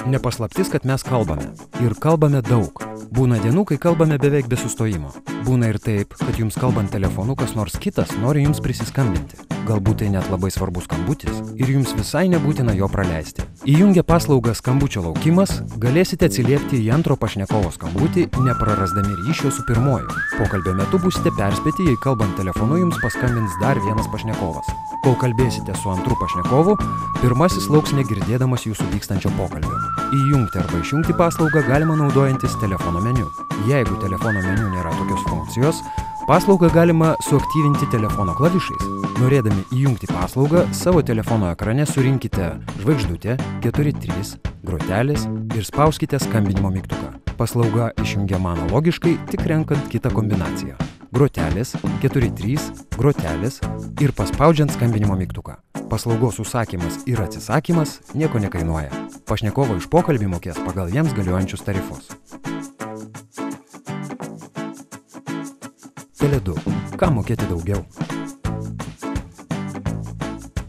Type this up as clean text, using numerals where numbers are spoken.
Nepaslaptis, kad mes kalbame. Ir kalbame daug. Būna dienų, kai kalbame beveik be sustojimo. Būna ir taip, kad jums kalbant telefonu kas nors kitas nori jums prisiskambinti. Galbūt tai net labai svarbus skambutis ir jums visai nebūtina jo praleisti. Įjungę paslaugą skambučio laukimas, galėsite atsiliepti į antro pašnekovo skambutį, neprarasdami ryšio su pirmoju. Pokalbio metu būsite perspėti, jei kalbant telefonu jums paskambins dar vienas pašnekovas. Kol kalbėsite su antru pašnekovu, pirmasis lauks negirdėdamas jūsų vykstančio pokalbio. Įjungti arba išjungti paslaugą galima naudojantis telefono meniu. Jeigu telefono meniu nėra tokios funkcijos, paslaugą galima suaktyvinti telefono klavišais. Norėdami įjungti paslaugą, savo telefono ekrane surinkite žvaigždutę 43, grotelės ir spauskite skambinimo mygtuką. Paslauga išjungiama analogiškai, tik renkant kitą kombinaciją. Grotelės, 43, grotelės ir paspaudžiant skambinimo mygtuką. Paslaugos užsakymas ir atsisakymas nieko nekainuoja. Pašnekovo iš pokalbį mokės pagal jiems galiojančius tarifus. Tele2. Ką mokėti daugiau?